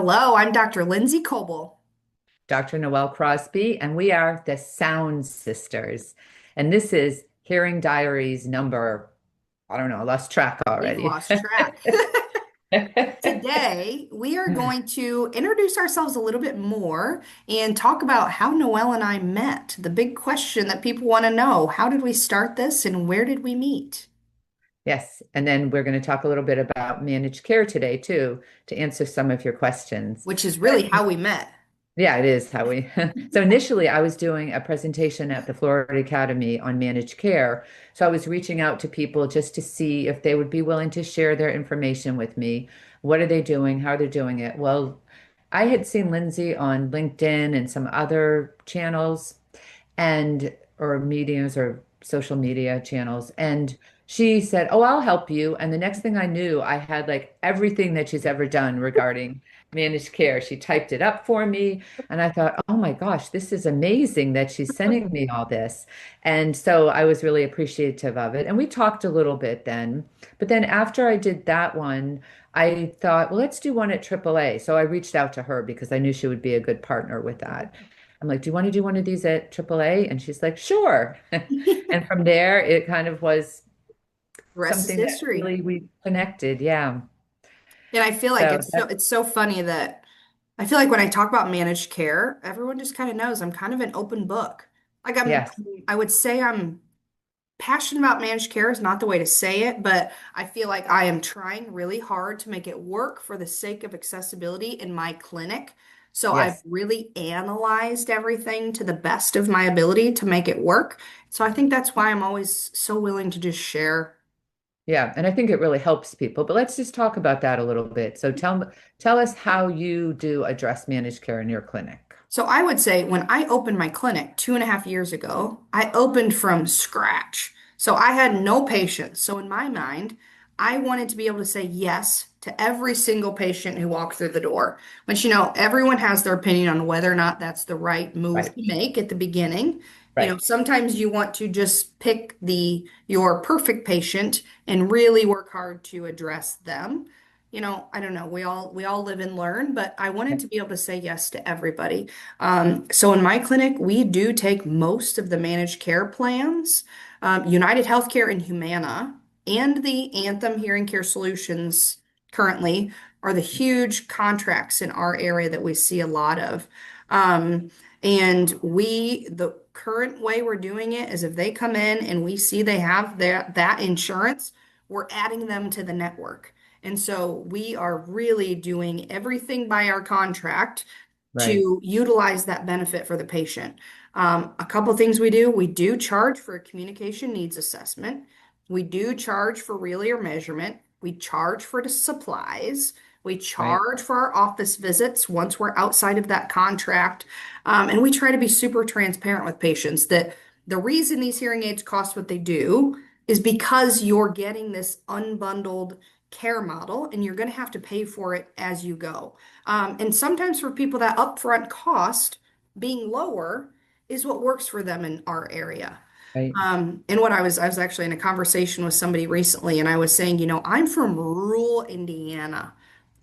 Hello, I'm Dr. Lindsey Coble. Dr. Noel Crosby, and we are the Sound Sisters. And this is Hearing Diaries number, I don't know, I lost track We've already. lost track. Today, we are going to introduce ourselves a little bit more and talk about how Noel and I met. The big question that people want to know, how did we start this and where did we meet? Yes, and then we're going to talk a little bit about managed care today too, to answer some of your questions. Which is But really how we met. yeah, it is how we. So initially, I was doing a presentation at the Florida Academy on managed care. So I was reaching out to people just to see if they would be willing to share their information with me. What are they doing? How they're doing it? Well, I had seen Lindsay on LinkedIn and some other channels and or medias or social media channels. And she said, "Oh, I'll help you." And the next thing I knew, I had like everything that she's ever done regarding managed care. She typed it up for me. And I thought, oh my gosh, this is amazing that she's sending me all this. And so I was really appreciative of it. And we talked a little bit then. But then after I did that one, I thought, well, let's do one at AAA. So I reached out to her because I knew she would be a good partner with that. I'm like, do you want to do one of these at AAA? And she's like, sure. And from there, it kind of was The rest is something that history. really we connected. Yeah. And I feel like So it's so that's, it's so funny that I feel like when I talk about managed care, everyone just kind of knows I'm kind of an open book. Like yes. I would say I'm passionate about managed care is not the way to say it, but I feel like I am trying really hard to make it work for the sake of accessibility in my clinic. So I've Yes. really analyzed everything to the best of my ability to make it work. So I think that's why I'm always so willing to just share. Yeah, and I think it really helps people. But let's just talk about that a little bit. So tell us how you do address managed care in your clinic. So I would say when I opened my clinic 2.5 years ago, I opened from scratch. So I had no patients. So in my mind, I wanted to be able to say yes to every single patient who walked through the door. Which, everyone has their opinion on whether or not that's the right move Right. to make at the beginning. Right. Sometimes you want to just pick your perfect patient and really work hard to address them. I don't know. We all live and learn, but I wanted Yeah. to be able to say yes to everybody. So in my clinic, we do take most of the managed care plans. United Healthcare and Humana and the Anthem Hearing Care Solutions currently are the huge contracts in our area that we see a lot of. Um, and the current way we're doing it is if they come in and we see they have that insurance, we're adding them to the network. And so we are really doing everything by our contract Right. to utilize that benefit for the patient. A couple things we do charge for a communication needs assessment. We do charge for relay or measurement. We charge for the supplies. We Right. charge for our office visits once we're outside of that contract. And we try to be super transparent with patients that the reason these hearing aids cost what they do is because you're getting this unbundled care model and you're going to have to pay for it as you go. And sometimes for people, that upfront cost being lower is what works for them in our area. Right. And I was actually in a conversation with somebody recently, and I was saying, I'm from rural Indiana.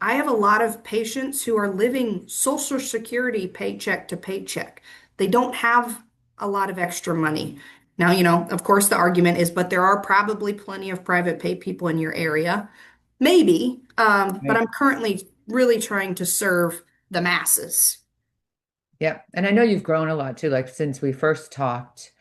I have a lot of patients who are living Social Security paycheck to paycheck. They don't have a lot of extra money. Now, of course, the argument is, but there are probably plenty of private pay people in your area. Maybe, but Right. I'm currently really trying to serve the masses. Yeah. And I know you've grown a lot too. Like since we first talked,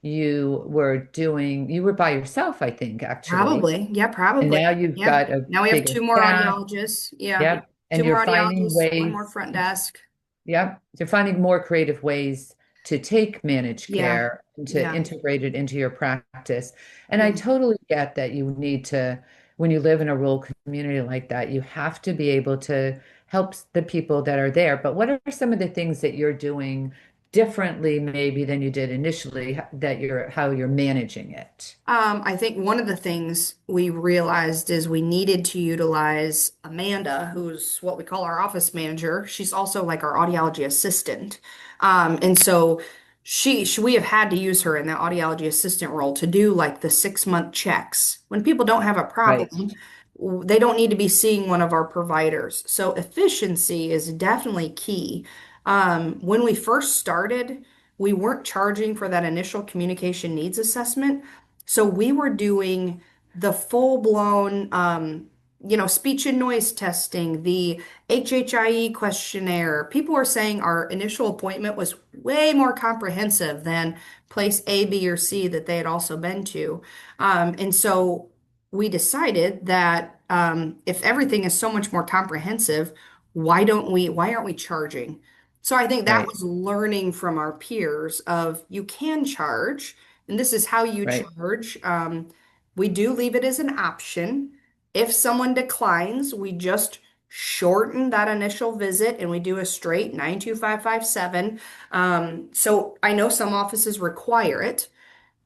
you were by yourself, I think, actually. Probably. Yeah, And probably. now you've Yeah. got a Now we have bigger two more staff. audiologists. Yeah. Yep. Two And you're more finding audiologists, one more ways. front desk. Yep. You're finding more creative ways to take managed Yeah. care and to Yeah. integrate it into your practice. And I Yeah. totally get that you need to, when you live in a rural community like that, you have to be able to help the people that are there. But what are some of the things that you're doing differently maybe than you did initially, that how you're managing it? I think one of the things we realized is we needed to utilize Amanda, who's what we call our office manager. She's also like our audiology assistant. And so we have had to use her in that audiology assistant role to do like the 6-month checks. When people don't have a Right. problem, they don't need to be seeing one of our providers. So efficiency is definitely key. When we first started, we weren't charging for that initial communication needs assessment. So we were doing the full-blown, speech and noise testing, the HHIE questionnaire. People were saying our initial appointment was way more comprehensive than place A, B, or C that they had also been to. And so we decided that if everything is so much more comprehensive, why aren't we charging? So I think that Right. was learning from our peers of you can charge, and this is how you Right. charge. We do leave it as an option. If someone declines, we just shorten that initial visit and we do a straight 92557. So I know some offices require it.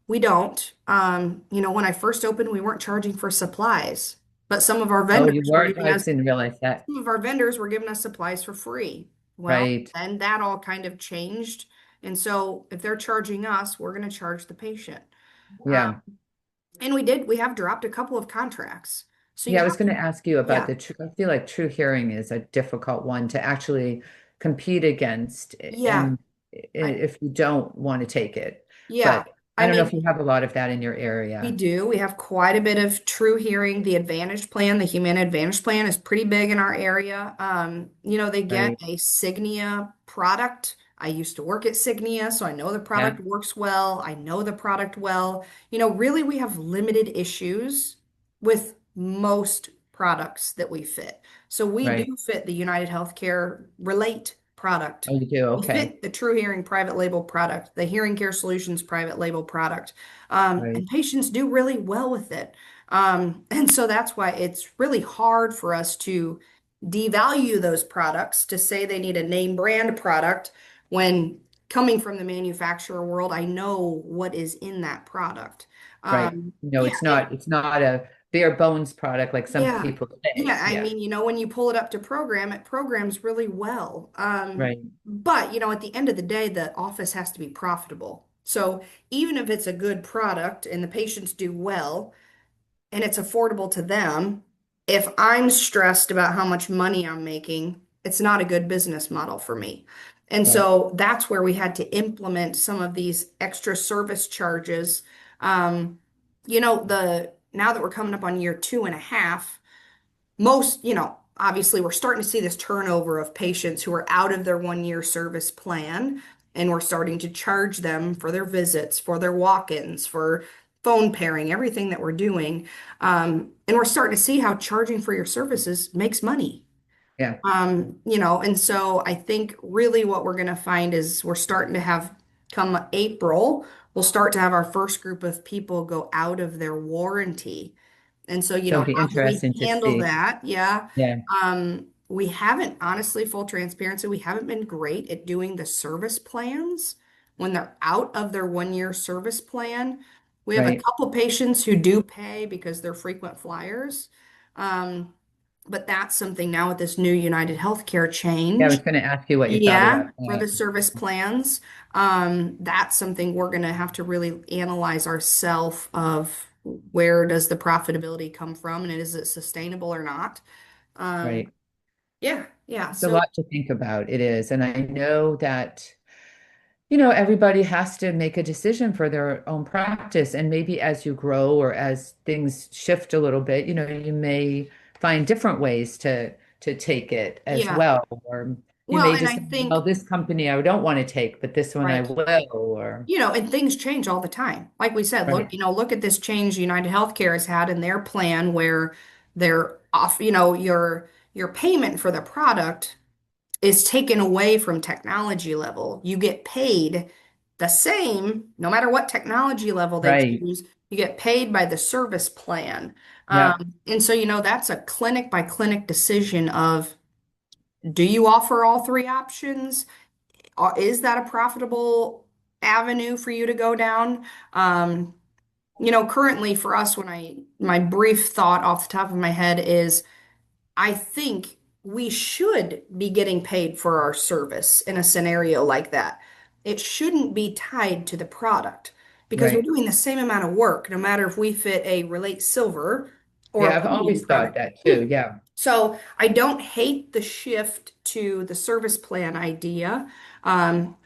We don't. When I first opened, we weren't charging for supplies, but Oh, you weren't? I didn't realize that. some of our vendors were giving us supplies for free. Well, Right. then that all kind of changed. And so if they're charging us, we're going to charge the patient. Uh, Yeah. and we have dropped a couple of contracts. So you Yeah, I have was going to, to ask you about yeah, the true. I feel like true hearing is a difficult one to actually compete against, yeah, and I, if you don't want to take it. yeah. But I I don't know if mean, you have a lot of that in your we area. do. We have quite a bit of true hearing. The Advantage Plan, the Humana Advantage Plan is pretty big in our area. They get Right. a Signia product. I used to work at Signia, so I know the Yeah. product works well. I know the product well. Really, we have limited issues with most products that we fit. So we do Right. fit the United Healthcare Relate product. Oh, you do? We Okay. fit the True Hearing private label product, the Hearing Care Solutions private label product. Right. And patients do really well with it. And so that's why it's really hard for us to devalue those products to say they need a name brand product when coming from the manufacturer world, I know what is in that product. Right. No, Yeah, it's not a bare bones product like some yeah. people Yeah, say. I Yeah. mean, when you pull it up to program, it programs really well. Right. But, at the end of the day, the office has to be profitable. So even if it's a good product and the patients do well, and it's affordable to them, if I'm stressed about how much money I'm making, it's not a good business model for me. And Right. so that's where we had to implement some of these extra service charges. Um, the now that we're coming up on year 2.5, obviously we're starting to see this turnover of patients who are out of their 1 year service plan, and we're starting to charge them for their visits, for their walk-ins, for phone pairing, everything that we're doing. And we're starting to see how charging for your services makes money. Yeah. And so I think really what we're going to find is we're starting to have come April, we'll start to have our first group of people go out of their warranty. And so, So it'd be how do we interesting to handle see. that? Yeah. Yeah. We haven't, honestly, full transparency, we haven't been great at doing the service plans when they're out of their 1 year service plan. We have a Right. couple patients who do pay because they're frequent flyers. Um, but that's something now with this new United Healthcare Yeah, I was change. going to ask you what you thought about Yeah, for that. the service plans, that's something we're going to have to really analyze ourselves of where does the profitability come from and is it sustainable or not? Um, Right. yeah, yeah. It's a So lot to think about. It is. And I know that, everybody has to make a decision for their own practice. And maybe as you grow or as things shift a little bit, you may find different ways to take it as yeah. well. Or you Well, may and I decide, well, think, this company I don't want to take, but this one I right. will, or And things change all the time. Like we said, right, look at this change United Healthcare has had in their plan where they're off, your payment for the product is taken away from technology level. You get paid the same, no matter what technology level they right. choose, you get paid by the service plan. Yep. And so, that's a clinic by clinic decision of do you offer all three options? Is that a profitable avenue for you to go down? Um, Currently for us, my brief thought off the top of my head is I think we should be getting paid for our service in a scenario like that. It shouldn't be tied to the product because we're Right. doing the same amount of work, no matter if we fit a Relate Silver or Yeah, I've premium always thought product. that too. Yeah. So I don't hate the shift to the service plan idea.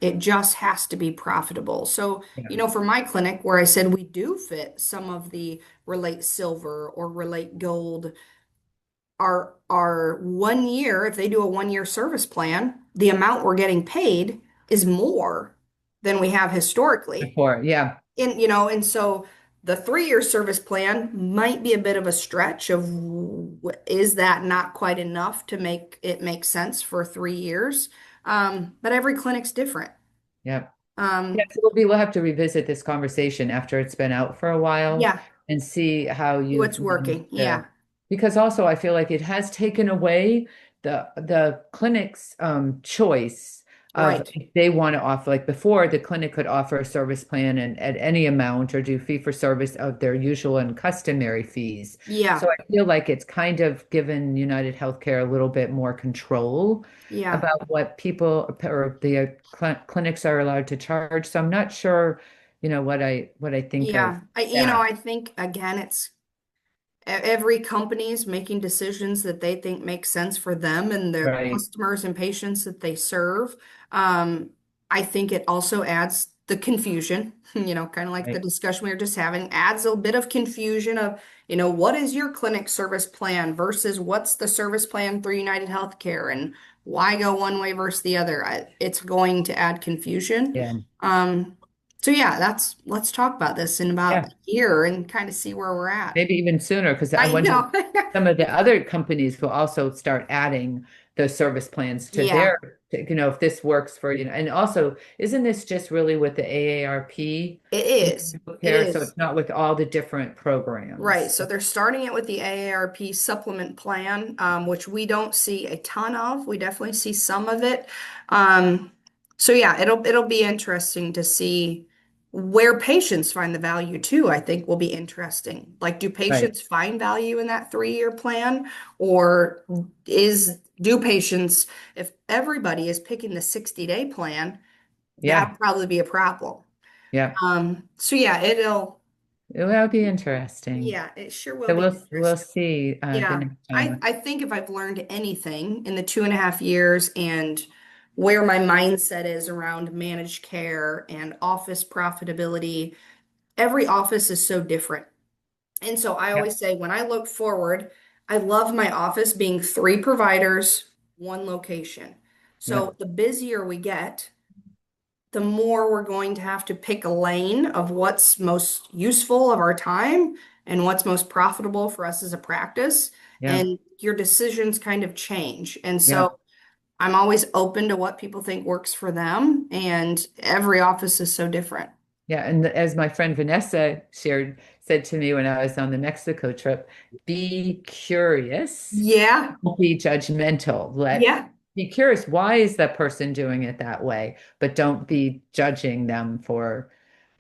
It just has to be profitable. So, Yeah. for my clinic, where I said we do fit some of the Relate Silver or Relate Gold, our 1 year, if they do a 1 year service plan, the amount we're getting paid is more than we have historically. Before. Yeah. And so the 3 year service plan might be a bit of a stretch of is that not quite enough to make it make sense for 3 years? But every clinic's different. Yeah. Um, Yes, we'll have to revisit this conversation after it's been out for a while yeah, and see how you've what's managed working. to, Yeah, because also I feel like it has taken away the clinic's choice of right. if they want to offer, like before, the clinic could offer a service plan and at any amount or do fee for service of their usual and customary fees. So Yeah, I feel like it's kind of given United Healthcare a little bit more control yeah, about what people or the clinics are allowed to charge. So I'm not sure, what I think of yeah. that. I think again, every company is making decisions that they think make sense for them and their Right. customers and patients that they serve. Um, I think it also adds the confusion, kind of like the Right. discussion we were just having, adds a bit of confusion of, what is your clinic service plan versus what's the service plan through United Healthcare and why go one way versus the other. It's going to add confusion. Yeah. Um, so yeah, let's talk about this in about Yeah. a year and kind of see where we're at. Maybe even sooner, because I I wonder know. some of the other companies will also start adding those service plans to Yeah, their, if this works for, and also, isn't this just really with the AARP it in is. It care? So is. it's not with all the different Right. programs. So they're starting it with the AARP supplement plan, which we don't see a ton of. We definitely see some of it. Um, so yeah, it'll be interesting to see where patients find the value too, I think will be interesting. Like, do Right. patients find value in that 3 year plan? Or do patients, if everybody is picking the 60-day plan, Yeah. that'll probably be a problem. Yeah. So yeah, It'll be interesting. yeah, it sure will So be we'll interesting. see the Yeah, next I, time. I think if I've learned anything in the 2.5 years and where my mindset is around managed care and office profitability, every office is so different. And so I Yep. always say when I look forward, I love my office being 3 providers, 1 location. So Yep. the busier we get, the more we're going to have to pick a lane of what's most useful of our time and what's most profitable for us as a practice. Yep. And your decisions kind of change. And Yep. so I'm always open to what people think works for them. And every office is so different. Yeah, and as my friend Vanessa said to me when I was on the Mexico trip, be curious, Yeah. don't be judgmental. Yeah. Be curious, why is that person doing it that way? But don't be judging them for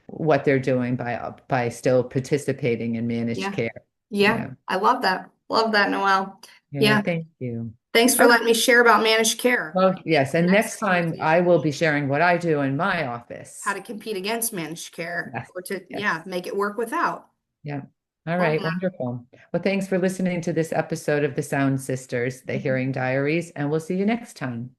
what they're doing by still participating in managed Yeah. care. Yeah. Yeah. I love that. Love that, Noel. Yeah, Yeah. thank you. Thanks for Okay. letting me share about managed care. Well, yes, and Next next time I conversation. will be sharing what I do in my How office. to compete against managed care Yes. or to, yeah, Yes. make it work without. Yeah. All Love right. Wonderful. Well, thanks for listening to this episode of the Sound Sisters, the that. Hearing Diaries, and we'll see you next time.